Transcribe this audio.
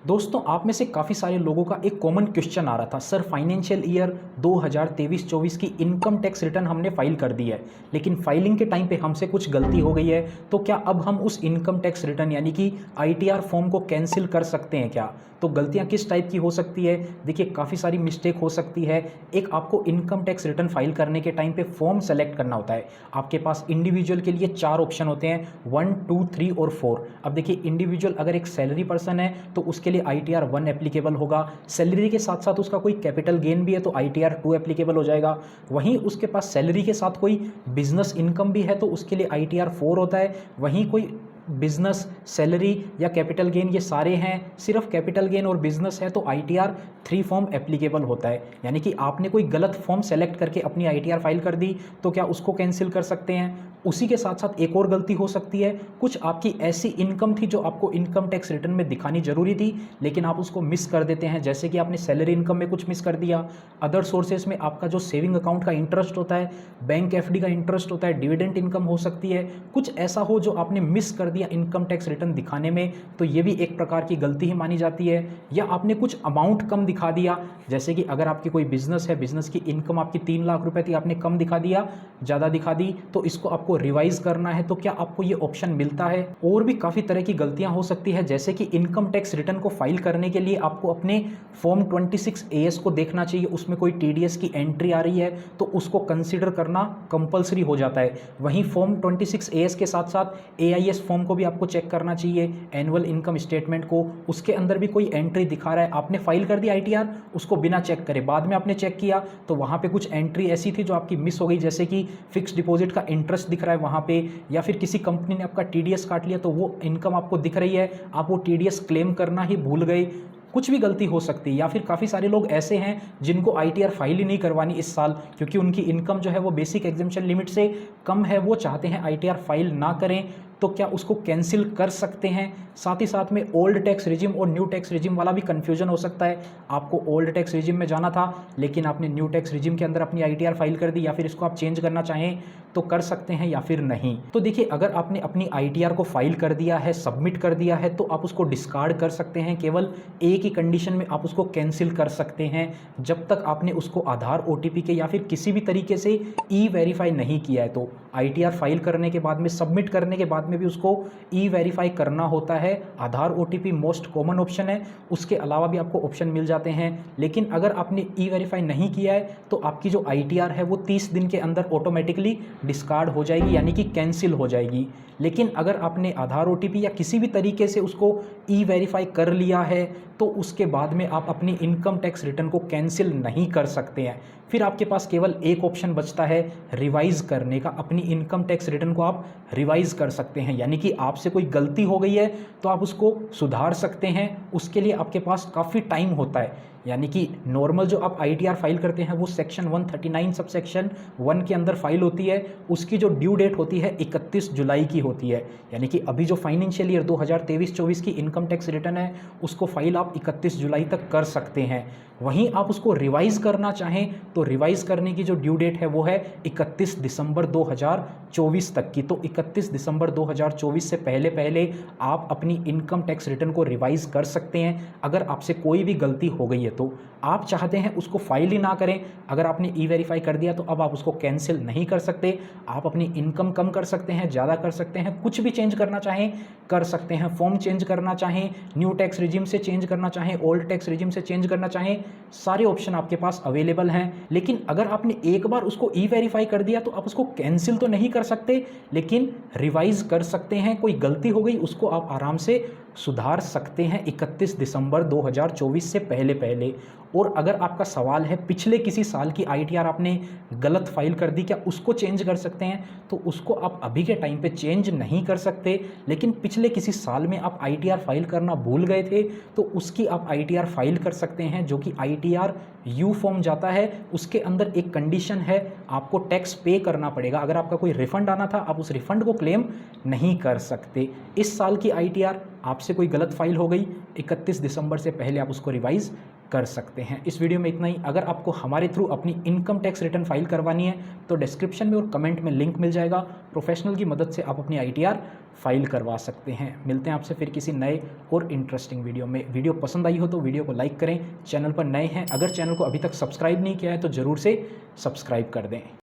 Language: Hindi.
दोस्तों, आप में से काफ़ी सारे लोगों का एक कॉमन क्वेश्चन आ रहा था, सर फाइनेंशियल ईयर 2023-24 की इनकम टैक्स रिटर्न हमने फाइल कर दी है, लेकिन फाइलिंग के टाइम पे हमसे कुछ गलती हो गई है, तो क्या अब हम उस इनकम टैक्स रिटर्न यानी कि आईटीआर फॉर्म को कैंसिल कर सकते हैं क्या? तो गलतियां किस टाइप की हो सकती है? देखिए, काफ़ी सारी मिस्टेक हो सकती है। एक, आपको इनकम टैक्स रिटर्न फाइल करने के टाइम पे फॉर्म सेलेक्ट करना होता है। आपके पास इंडिविजुअल के लिए 4 ऑप्शन होते हैं, 1, 2, 3 और 4। अब देखिए, इंडिविजुअल अगर एक सैलरी पर्सन है तो उसके लिए ITR 1 एप्लीकेबल होगा। सैलरी के साथ साथ उसका कोई कैपिटल गेन भी है तो ITR 2 एप्लीकेबल हो जाएगा। वहीं उसके पास सैलरी के साथ कोई बिजनेस इनकम भी है तो उसके लिए ITR 4 होता है। वहीं कोई बिजनेस, सैलरी या कैपिटल गेन ये सारे हैं, सिर्फ कैपिटल गेन और बिजनेस है तो ITR 3 फॉर्म एप्लीकेबल होता है। यानी कि आपने कोई गलत फॉर्म सेलेक्ट करके अपनी ITR फाइल कर दी तो क्या उसको कैंसिल कर सकते हैं? उसी के साथ साथ एक और गलती हो सकती है, कुछ आपकी ऐसी इनकम थी जो आपको इनकम टैक्स रिटर्न में दिखानी जरूरी थी लेकिन आप उसको मिस कर देते हैं, जैसे कि आपने सैलरी इनकम में कुछ मिस कर दिया, अदर सोर्सेज में आपका जो सेविंग अकाउंट का इंटरेस्ट होता है, बैंक FD का इंटरेस्ट होता है, डिविडेंड इनकम हो सकती है, कुछ ऐसा हो जो आपने मिस कर दिया इनकम टैक्स रिटर्न दिखाने में, तो ये भी एक प्रकार की गलती ही मानी जाती है। या आपने कुछ अमाउंट कम दिखा दिया, जैसे कि अगर आपकी कोई बिजनेस है, बिजनेस की इनकम आपकी 3 लाख रुपए थी, आपने कम दिखा दिया, ज़्यादा दिखा दी, तो इसको आपको रिवाइज करना है, तो क्या आपको ये ऑप्शन मिलता है? और भी काफ़ी तरह की गलतियां हो सकती है, जैसे कि इनकम टैक्स रिटर्न को फाइल करने के लिए आपको अपने फॉर्म 26 AS को देखना चाहिए, उसमें कोई TDS की एंट्री आ रही है तो उसको कंसिडर करना कंपलसरी हो जाता है। वहीं फॉर्म 26 AS के साथ साथ AIS फॉर्म को भी आपको चेक करना चाहिए, एनुअल इनकम स्टेटमेंट को, उसके अंदर भी कोई एंट्री दिखा रहा है, आपने फाइल कर दी ITR उसको बिना चेक करे, बाद में आपने चेक किया तो वहाँ पे कुछ एंट्री ऐसी थी जो आपकी मिस हो गई, जैसे कि फिक्स डिपॉजिट का इंटरेस्ट दिख रहा है वहाँ पे, या फिर किसी कंपनी ने आपका TDS काट लिया तो वो इनकम आपको दिख रही है, आप वो TDS क्लेम करना ही भूल गए, कुछ भी गलती हो सकती है। या फिर काफ़ी सारे लोग ऐसे हैं जिनको ITR फाइल ही नहीं करवानी इस साल, क्योंकि उनकी इनकम जो है वो बेसिक एग्जेम्पशन लिमिट से कम है, वो चाहते हैं ITR फाइल ना करें, तो क्या उसको कैंसिल कर सकते हैं? साथ ही साथ में ओल्ड टैक्स रिजिम और न्यू टैक्स रिजिम वाला भी कन्फ्यूजन हो सकता है, आपको ओल्ड टैक्स रिजिम में जाना था लेकिन आपने न्यू टैक्स रिजिम के अंदर अपनी ITR फाइल कर दी, या फिर इसको आप चेंज करना चाहें तो कर सकते हैं या फिर नहीं। तो देखिए, अगर आपने अपनी ITR को फाइल कर दिया है, सबमिट कर दिया है, तो आप उसको डिस्कार्ड कर सकते हैं। केवल एक ही कंडीशन में आप उसको कैंसिल कर सकते हैं, जब तक आपने उसको आधार OTP के या फिर किसी भी तरीके से E-वेरीफाई नहीं किया है। तो ITR फाइल करने के बाद में, सबमिट करने के बाद में भी उसको E-वेरीफाई करना होता है। आधार OTP मोस्ट कॉमन ऑप्शन है, उसके अलावा भी आपको ऑप्शन मिल जाते हैं, लेकिन अगर आपने E-वेरीफाई नहीं किया है तो आपकी जो ITR है वो 30 दिन के अंदर ऑटोमेटिकली डिस्कार्ड हो जाएगी, यानी कि कैंसिल हो जाएगी। लेकिन अगर आपने आधार OTP या किसी भी तरीके से उसको E-वेरीफाई कर लिया है तो उसके बाद में आप अपनी इनकम टैक्स रिटर्न को कैंसिल नहीं कर सकते हैं। फिर आपके पास केवल एक ऑप्शन बचता है रिवाइज करने का, अपनी इनकम टैक्स रिटर्न को आप रिवाइज कर सकते हैं, यानी कि आपसे कोई गलती हो गई है तो आप उसको सुधार सकते हैं। उसके लिए आपके पास काफ़ी टाइम होता है, यानी कि नॉर्मल जो आप ITR फाइल करते हैं वो सेक्शन 139 सब सेक्शन 1 के अंदर फाइल होती है, उसकी जो ड्यू डेट होती है 31 जुलाई की होती है। यानी कि अभी जो फाइनेंशियल ईयर 2023-24 की इनकम टैक्स रिटर्न है उसको फाइल आप 31 जुलाई तक कर सकते हैं। वहीं आप उसको रिवाइज करना चाहें तो रिवाइज करने की जो ड्यू डेट है वो है 31 दिसंबर 2024 तक की। तो 31 दिसंबर 2024 से पहले पहले आप अपनी इनकम टैक्स रिटर्न को रिवाइज कर सकते हैं। अगर आपसे कोई भी गलती हो गई है तो आप चाहते हैं उसको फाइल ही ना करें, अगर आपने E-वेरीफाई कर दिया तो अब आप उसको कैंसिल नहीं कर सकते। आप अपनी इनकम कम कर सकते हैं, ज़्यादा कर सकते हैं, कुछ भी चेंज करना चाहें कर सकते हैं, फॉर्म चेंज करना चाहें, न्यू टैक्स रिजिम से चेंज करना चाहें, ओल्ड टैक्स रिजिम से चेंज करना चाहें, सारे ऑप्शन आपके पास अवेलेबल हैं। लेकिन अगर आपने एक बार उसको E-वेरीफाई कर दिया तो आप उसको कैंसिल तो नहीं कर सकते, लेकिन रिवाइज कर सकते हैं। कोई गलती हो गई उसको आप आराम से सुधार सकते हैं 31 दिसंबर 2024 से पहले पहले। और अगर आपका सवाल है पिछले किसी साल की ITR आपने गलत फाइल कर दी, क्या उसको चेंज कर सकते हैं? तो उसको आप अभी के टाइम पे चेंज नहीं कर सकते, लेकिन पिछले किसी साल में आप ITR फाइल करना भूल गए थे तो उसकी आप ITR फाइल कर सकते हैं, जो कि ITR U फॉर्म जाता है। उसके अंदर एक कंडीशन है, आपको टैक्स पे करना पड़ेगा। अगर आपका कोई रिफंड आना था आप उस रिफंड को क्लेम नहीं कर सकते। इस साल की ITR आपसे कोई गलत फाइल हो गई 31 दिसंबर से पहले आप उसको रिवाइज कर सकते हैं। इस वीडियो में इतना ही। अगर आपको हमारे थ्रू अपनी इनकम टैक्स रिटर्न फाइल करवानी है तो डिस्क्रिप्शन में और कमेंट में लिंक मिल जाएगा, प्रोफेशनल की मदद से आप अपनी ITR फाइल करवा सकते हैं। मिलते हैं आपसे फिर किसी नए और इंटरेस्टिंग वीडियो में। वीडियो पसंद आई हो तो वीडियो को लाइक करें, चैनल पर नए हैं अगर चैनल को अभी तक सब्सक्राइब नहीं किया है तो ज़रूर से सब्सक्राइब कर दें।